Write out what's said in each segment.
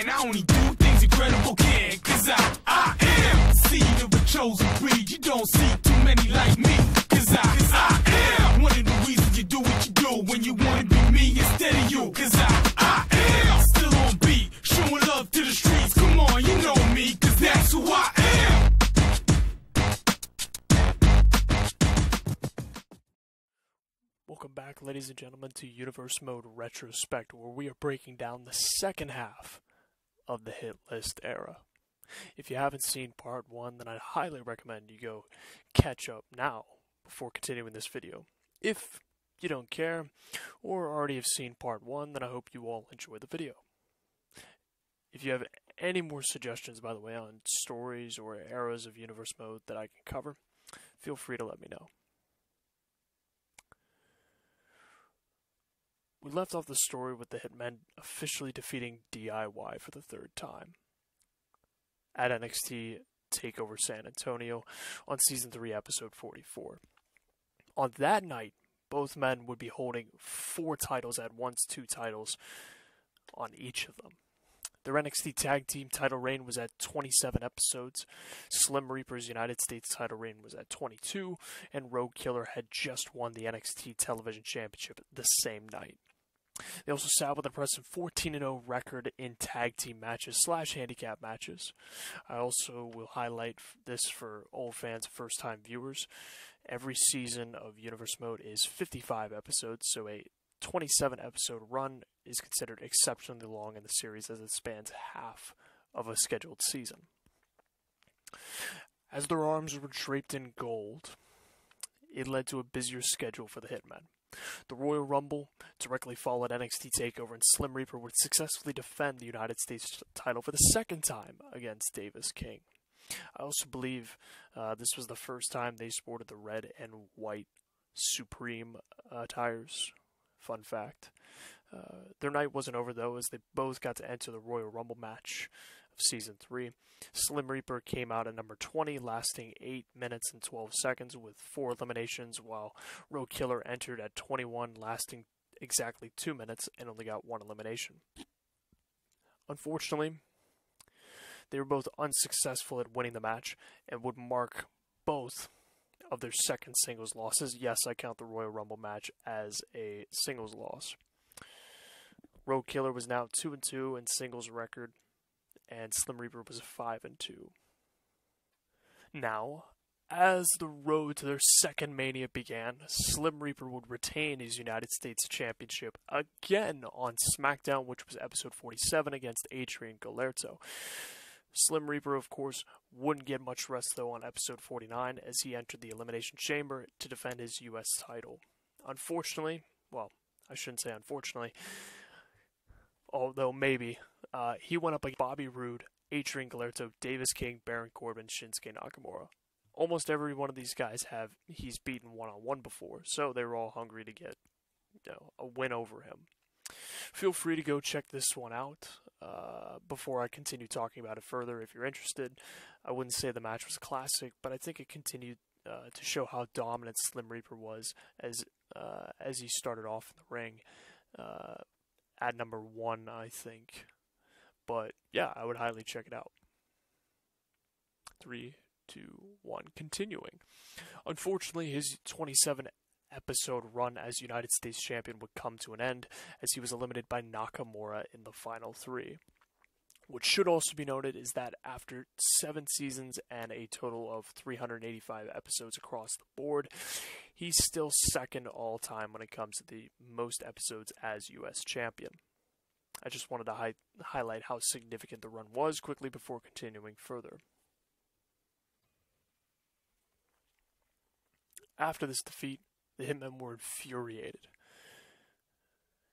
man, I only do things incredible can. Cause I am the seed of a chosen breed. You don't see too many like me. Cause I am one of the reasons you do what you do. When you wanna be me instead of you. Cause I am still on beat, showing love to the streets. Come on, you know me, cause that's who I am. Welcome back, ladies and gentlemen, to Universe Mode Retrospect, where we are breaking down the second half of the Hitlist era. If you haven't seen part 1, then I'd highly recommend you go catch up now before continuing this video. If you don't care, or already have seen part 1, then I hope you all enjoy the video. If you have any more suggestions, by the way, on stories or eras of Universe Mode that I can cover, feel free to let me know. We left off the story with the Hitmen officially defeating DIY for the 3rd time at NXT TakeOver San Antonio on Season 3, Episode 44. On that night, both men would be holding 4 titles at once, 2 titles on each of them. Their NXT Tag Team title reign was at 27 episodes, Slim Reaper's United States title reign was at 22, and Road Killer had just won the NXT Television Championship the same night. They also sat with an impressive 14-0 record in tag team matches / handicap matches. I also will highlight this for old fans, first-time viewers. Every season of Universe Mode is 55 episodes, so a 27-episode run is considered exceptionally long in the series as it spans half of a scheduled season. As their arms were draped in gold, it led to a busier schedule for the Hitmen. The Royal Rumble directly followed NXT TakeOver, and Slim Reaper would successfully defend the United States title for the 2nd time against Davis King. I also believe this was the first time they sported the red and white Supreme attires. Fun fact. Their night wasn't over, though, as they both got to enter the Royal Rumble match of Season 3. Slim Reaper came out at number 20, lasting 8 minutes and 12 seconds with 4 eliminations, while Road Killer entered at 21, lasting exactly 2 minutes and only got 1 elimination. Unfortunately, they were both unsuccessful at winning the match and would mark both of their second singles losses. Yes, I count the Royal Rumble match as a singles loss. Road Killer was now 2-2 in singles record, and Slim Reaper was 5-2. Now, as the road to their second Mania began, Slim Reaper would retain his United States Championship again on SmackDown, which was episode 47 against Adrian Galerto. Slim Reaper, of course, wouldn't get much rest, though, on episode 49 as he entered the Elimination Chamber to defend his U.S. title. Unfortunately, well, I shouldn't say unfortunately, although maybe, he went up against Bobby Roode, Adrian Galerto, Davis King, Baron Corbin, Shinsuke Nakamura. Almost every one of these guys he's beaten one-on-one before, so they were all hungry to get a win over him. Feel free to go check this one out before I continue talking about it further if you're interested. I wouldn't say the match was a classic, but I think it continued to show how dominant Slim Reaper was as he started off in the ring at number 1, I think. But yeah, I would highly check it out. 3, 2, 1, continuing. Unfortunately, his 27-episode run as United States Champion would come to an end as he was eliminated by Nakamura in the final 3. What should also be noted is that after 7 seasons and a total of 385 episodes across the board, he's still second all-time when it comes to the most episodes as U.S. Champion. I just wanted to highlight how significant the run was quickly before continuing further. After this defeat, the Hitmen were infuriated,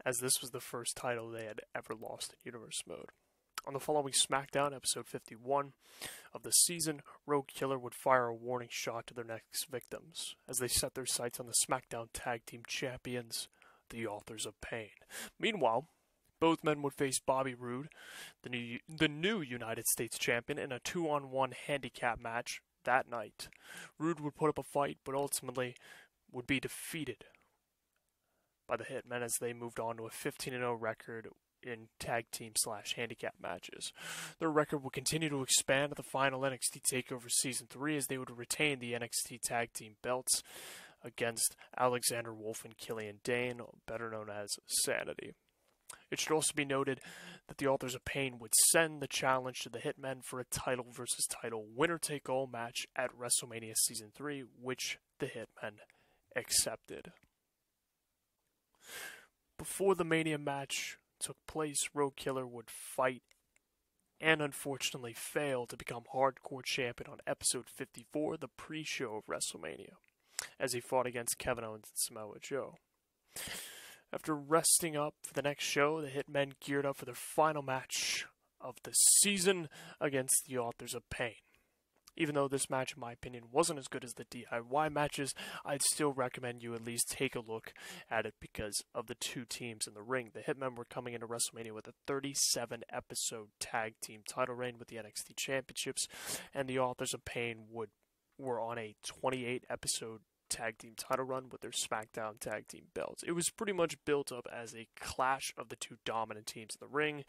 as this was the first title they had ever lost in Universe Mode. On the following SmackDown, episode 51 of the season, Road Killer would fire a warning shot to their next victims, as they set their sights on the SmackDown Tag Team Champions, the Authors of Pain. Meanwhile, both men would face Bobby Roode, the new United States Champion, in a 2-on-1 handicap match that night. Roode would put up a fight, but ultimately would be defeated by the Hitmen as they moved on to a 15-0 record in tag team / handicap matches. Their record would continue to expand at the final NXT TakeOver Season 3 as they would retain the NXT Tag Team belts against Alexander Wolf and Killian Dane, better known as Sanity. It should also be noted that the Authors of Pain would send the challenge to the Hitmen for a title versus title winner-take-all match at WrestleMania Season 3, which the Hitmen accepted. Before the Mania match took place, Road Killer would fight and unfortunately fail to become Hardcore Champion on episode 54, the pre-show of WrestleMania, as he fought against Kevin Owens and Samoa Joe. After resting up for the next show, the Hitmen geared up for their final match of the season against the Authors of Pain. Even though this match, in my opinion, wasn't as good as the DIY matches, I'd still recommend you at least take a look at it because of the two teams in the ring. The Hitmen were coming into WrestleMania with a 37-episode tag team title reign with the NXT Championships, and the Authors of Pain were on a 28-episode tag team title run with their SmackDown tag team belts. It was pretty much built up as a clash of the two dominant teams in the ring,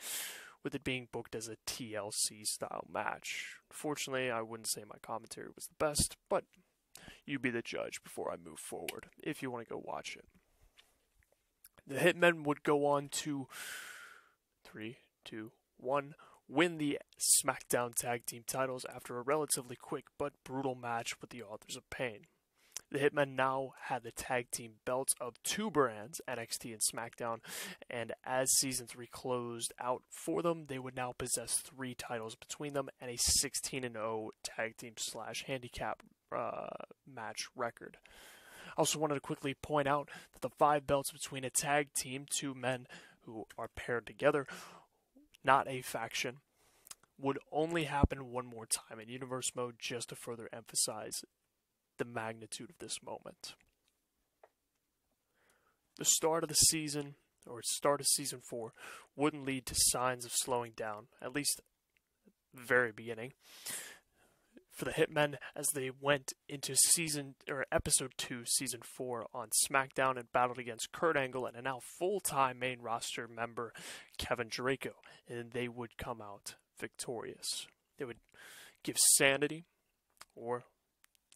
with it being booked as a TLC style match. Fortunately, I wouldn't say my commentary was the best, but you be the judge before I move forward if you want to go watch it. The Hitmen would go on to 3, 2, 1 win the SmackDown tag team titles after a relatively quick but brutal match with the Authors of Pain. The Hitmen now had the tag team belts of two brands, NXT and SmackDown, and as Season 3 closed out for them, they would now possess 3 titles between them and a 16-0 tag team / handicap match record. I also wanted to quickly point out that the 5 belts between a tag team, 2 men who are paired together, not a faction, would only happen one more time in Universe Mode just to further emphasize the magnitude of this moment. The start of the season, or start of Season 4, wouldn't lead to signs of slowing down, at least at the very beginning, for the Hitmen as they went into Episode 2, Season 4 on SmackDown and battled against Kurt Angle and a now full-time main roster member Kevin Draco, and they would come out victorious. They would give Sanity, or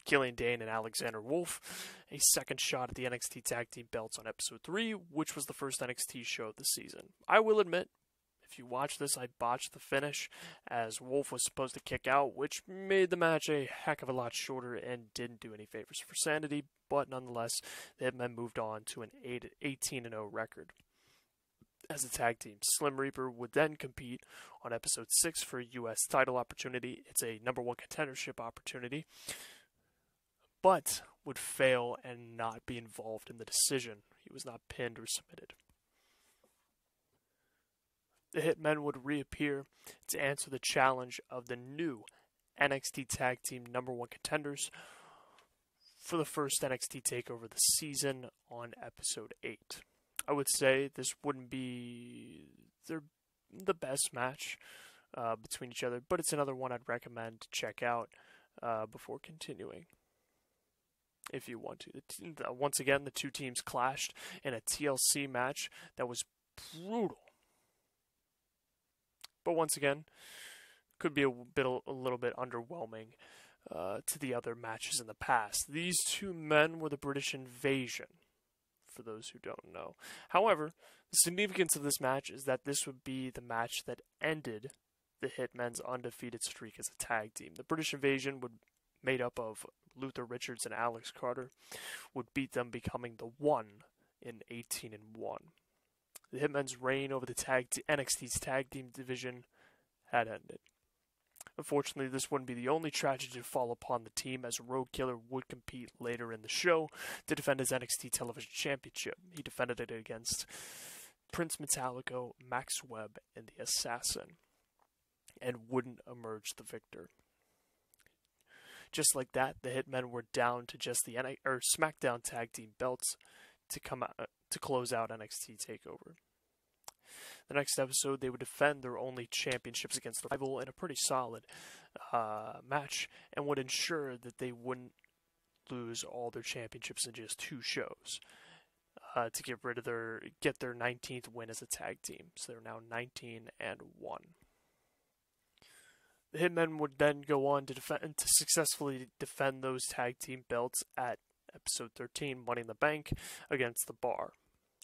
Killian Dane and Alexander Wolf, a second shot at the NXT Tag Team belts on Episode 3, which was the first NXT show of the season. I will admit, if you watch this, I botched the finish, as Wolf was supposed to kick out, which made the match a heck of a lot shorter and didn't do any favors for Sanity, but nonetheless, the Hitmen moved on to an 18-0 record. As a tag team, Slim Reaper would then compete on Episode 6 for a U.S. title opportunity. It's a number 1 contendership opportunity, but would fail and not be involved in the decision. He was not pinned or submitted. The Hitmen would reappear to answer the challenge of the new NXT Tag Team number 1 contenders for the first NXT TakeOver of the season on Episode 8. I would say this wouldn't be the best match between each other, but it's another one I'd recommend to check out before continuing, if you want to. Once again, the two teams clashed in a TLC match that was brutal. But once again, could be a little bit underwhelming to the other matches in the past. These two men were the British Invasion, for those who don't know. However, the significance of this match is that this would be the match that ended the Hitmen's undefeated streak as a tag team. The British Invasion, made up of Luther Richards and Alex Carter, would beat them, becoming the 1 in 18-1. The Hitmen's reign over the NXT's tag team division had ended. Unfortunately, this wouldn't be the only tragedy to fall upon the team, as Road Killer would compete later in the show to defend his NXT Television Championship. He defended it against Prince Metallico, Max Webb, and the Assassin, and wouldn't emerge the victor. Just like that, the Hitmen were down to just the SmackDown tag team belts to close out NXT TakeOver. The next episode, they would defend their only championships against the rival in a pretty solid match, and would ensure that they wouldn't lose all their championships in just 2 shows. to get their 19th win as a tag team. So they're now 19-1. The Hitmen would then go on to successfully defend those tag team belts at episode 13, Money in the Bank, against The Bar.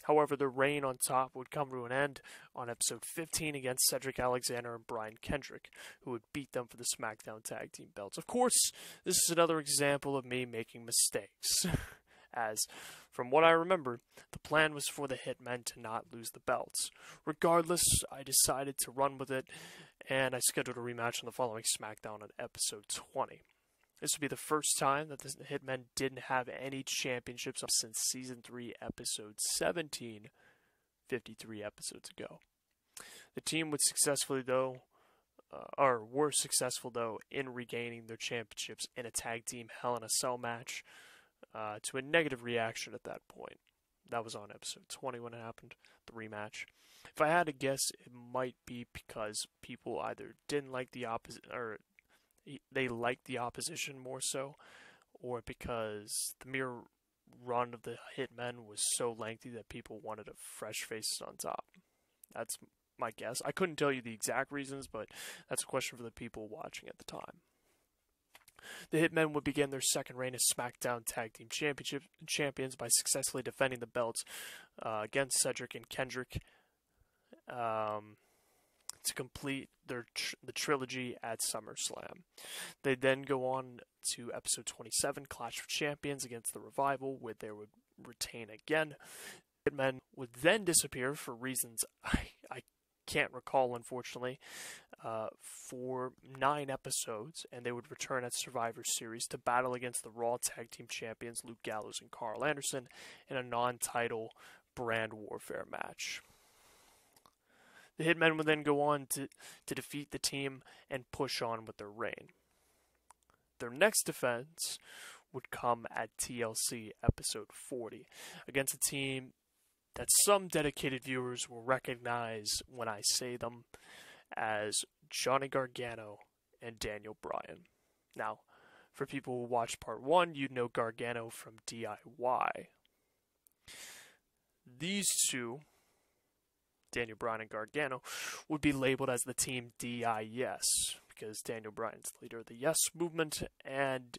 However, their reign on top would come to an end on episode 15 against Cedric Alexander and Brian Kendrick, who would beat them for the SmackDown tag team belts. Of course, this is another example of me making mistakes, as, from what I remember, the plan was for the Hitmen to not lose the belts. Regardless, I decided to run with it, and I scheduled a rematch on the following SmackDown on episode 20. This would be the first time that the Hitmen didn't have any championships since Season 3, Episode 17, 53 episodes ago. The team were successful, in regaining their championships in a tag team Hell in a Cell match, to a negative reaction at that point. That was on episode 20 when it happened, the rematch. If I had to guess, it might be because people either didn't like the opposite, or they liked the opposition more so, or because the mere run of the Hitmen was so lengthy that people wanted a fresh face on top. That's my guess. I couldn't tell you the exact reasons, but that's a question for the people watching at the time. The Hitmen would begin their second reign as SmackDown Tag Team Champions by successfully defending the belts against Cedric and Kendrick to complete the trilogy at SummerSlam. They then go on to episode 27, Clash of Champions against the Revival, where they would retain again. Hitmen would then disappear for reasons I can't recall, unfortunately, for 9 episodes, and they would return at Survivor Series to battle against the Raw Tag Team Champions Luke Gallows and Carl Anderson in a non-title brand warfare match. The Hitmen would then go on to defeat the team and push on with their reign. Their next defense would come at TLC episode 40 against a team that some dedicated viewers will recognize when I say them as Johnny Gargano and Daniel Bryan. Now, for people who watched part 1, you'd know Gargano from DIY. These two, Daniel Bryan and Gargano, would be labeled as the team DIS, because Daniel Bryan's the leader of the Yes movement, and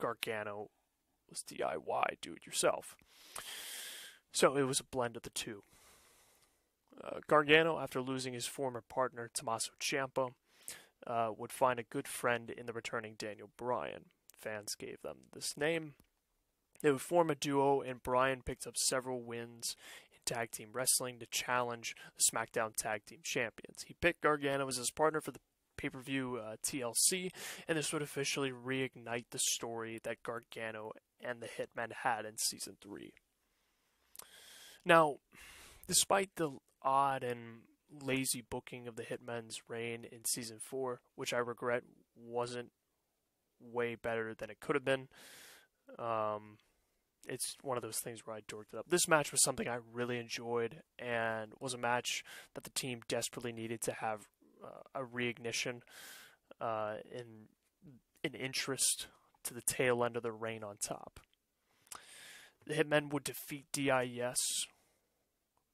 Gargano was DIY, do-it-yourself. So it was a blend of the two. Gargano, after losing his former partner, Tommaso Ciampa, would find a good friend in the returning Daniel Bryan. Fans gave them this name. They would form a duo, and Bryan picked up several wins tag team wrestling to challenge the SmackDown Tag Team Champions. He picked Gargano as his partner for the pay-per-view TLC, and this would officially reignite the story that Gargano and the Hitmen had in Season 3. Now, despite the odd and lazy booking of the Hitmen's reign in Season 4, which I regret wasn't way better than it could have been, it's one of those things where I dorked it up. This match was something I really enjoyed, and was a match that the team desperately needed to have a reignition in interest to the tail end of the reign on top. The Hitmen would defeat DIS,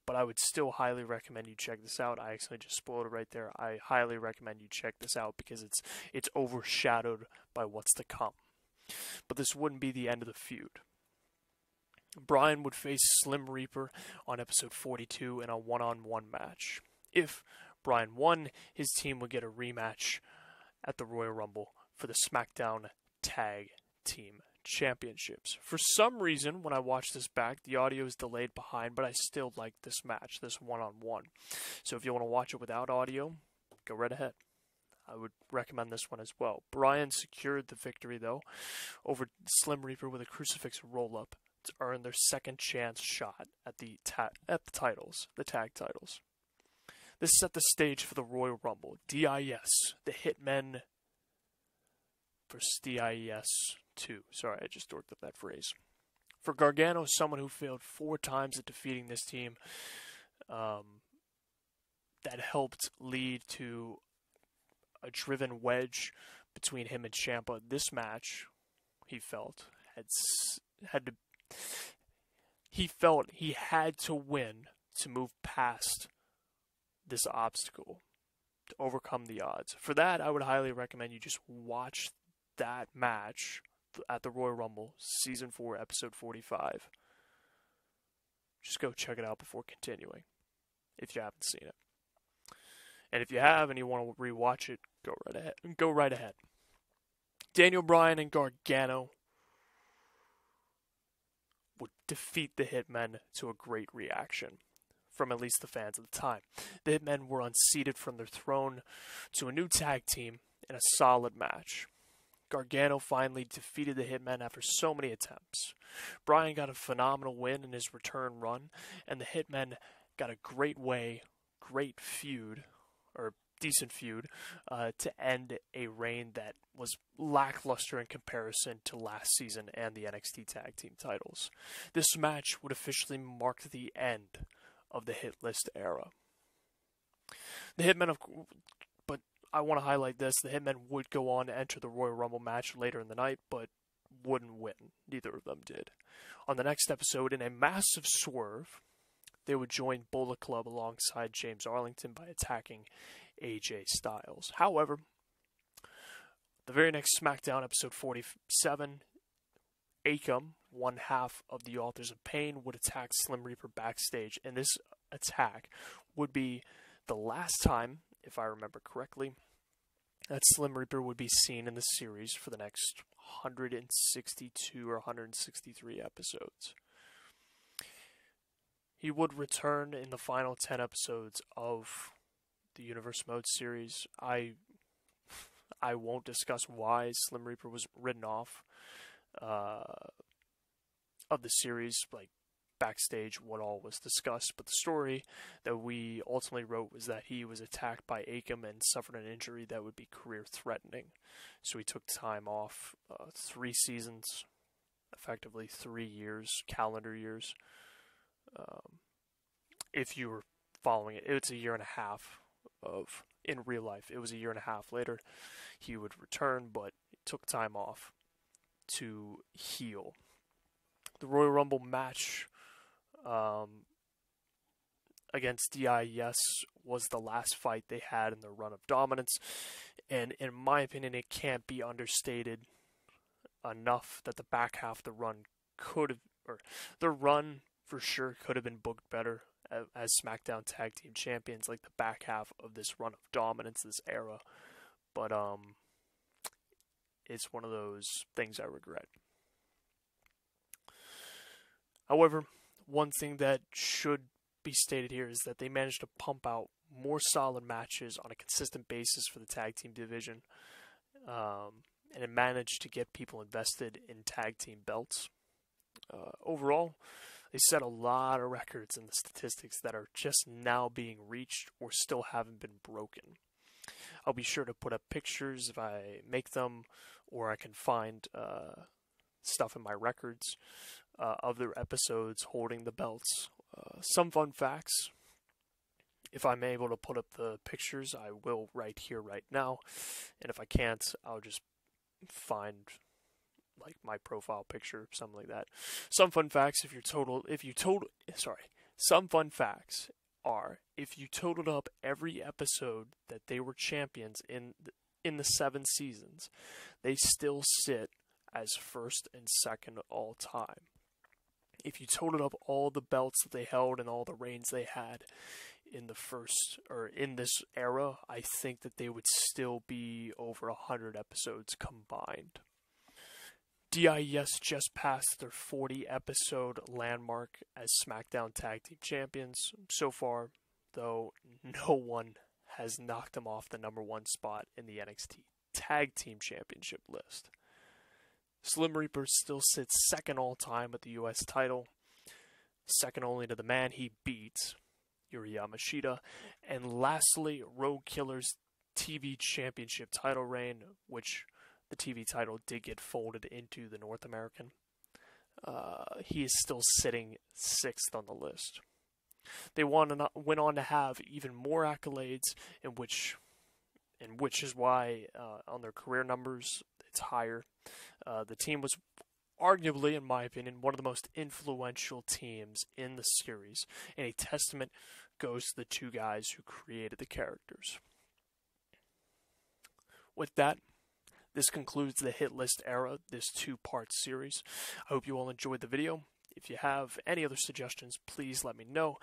but I would still highly recommend you check this out. I actually just spoiled it right there. I highly recommend you check this out because it's overshadowed by what's to come. But this wouldn't be the end of the feud. Bryan would face Slim Reaper on episode 42 in a one-on-one match. If Bryan won, his team would get a rematch at the Royal Rumble for the SmackDown Tag Team Championships. For some reason, when I watch this back, the audio is delayed behind, but I still like this match, this one-on-one. So if you want to watch it without audio, go right ahead. I would recommend this one as well. Bryan secured the victory, though, over Slim Reaper with a crucifix roll-up to earn their second chance shot at the tag titles. This set the stage for the Royal Rumble. DIS, the Hitmen versus DIS 2. Sorry, I just dorked up that phrase. For Gargano, someone who failed 4 times at defeating this team, that helped lead to a driven wedge between him and Ciampa. This match, he felt, he felt he had to win to move past this obstacle, to overcome the odds. For that, I would highly recommend you just watch that match at the Royal Rumble, Season 4, Episode 45. Just go check it out before continuing, if you haven't seen it. And if you have and you want to rewatch it, go right ahead. Daniel Bryan and Gargano would defeat the Hitmen to a great reaction from at least the fans at the time. The Hitmen were unseated from their throne to a new tag team in a solid match. Gargano finally defeated the Hitmen after so many attempts. Bryan got a phenomenal win in his return run, and the Hitmen got a decent feud, to end a reign that was lackluster in comparison to last season and the NXT Tag Team titles. This match would officially mark the end of the Hitlist era. The Hitmen, but I want to highlight this, the Hitmen would go on to enter the Royal Rumble match later in the night, but wouldn't win. Neither of them did. On the next episode, in a massive swerve, they would join Bullet Club alongside James Arlington by attacking AJ Styles. However, the very next SmackDown, episode 47, Akam, one half of the Authors of Pain, would attack Slim Reaper backstage, and this attack would be the last time, if I remember correctly, that Slim Reaper would be seen in the series for the next 162 or 163 episodes. He would return in the final 10 episodes of the Universe Mode series. I won't discuss why Slim Reaper was written off of the series, like backstage what all was discussed, but the story that we ultimately wrote was that he was attacked by Akam and suffered an injury that would be career threatening. So he took time off, 3 seasons, effectively 3 years, calendar years. If you were following it, it's a year and a half of, in real life, it was a year and a half later, he would return, but took time off to heal. The Royal Rumble match against DIS was the last fight they had in their run of dominance, and in my opinion, it can't be understated enough that the back half of the run the run for sure could have been booked better as SmackDown Tag Team Champions, like the back half of this run of dominance, this era. But it's one of those things I regret. However, one thing that should be stated here is that they managed to pump out more solid matches on a consistent basis for the tag team division, and it managed to get people invested in tag team belts. Overall, they set a lot of records in the statistics that are just now being reached or still haven't been broken. I'll be sure to put up pictures if I make them, or I can find stuff in my records of their episodes holding the belts. Some fun facts. If I'm able to put up the pictures, I will right here, right now. And if I can't, I'll just find like my profile picture, something like that. Some fun facts some fun facts are, if you totaled up every episode that they were champions in the 7 seasons, they still sit as first and second all time. If you totaled up all the belts that they held and all the reigns they had in the first, or in this era, I think that they would still be over 100 episodes combined. DIS just passed their 40-episode landmark as SmackDown Tag Team Champions. So far, though, no one has knocked them off the number 1 spot in the NXT Tag Team Championship list. Slim Reaper still sits second all-time with the U.S. title, second only to the man he beat, Yuri Yamashita, and lastly, Road Killer's TV Championship title reign, which the TV title did get folded into the North American. He is still sitting 6th on the list. They went on to have even more accolades, in which is why on their career numbers it's higher. The team was arguably, in my opinion, one of the most influential teams in the series, and a testament goes to the two guys who created the characters. With that, this concludes the Hitlist era, this two-part series. I hope you all enjoyed the video. If you have any other suggestions, please let me know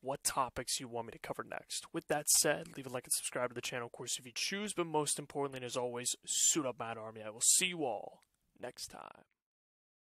what topics you want me to cover next. With that said, leave a like and subscribe to the channel, of course, if you choose, but most importantly, and as always, suit up, Mad Army. I will see you all next time.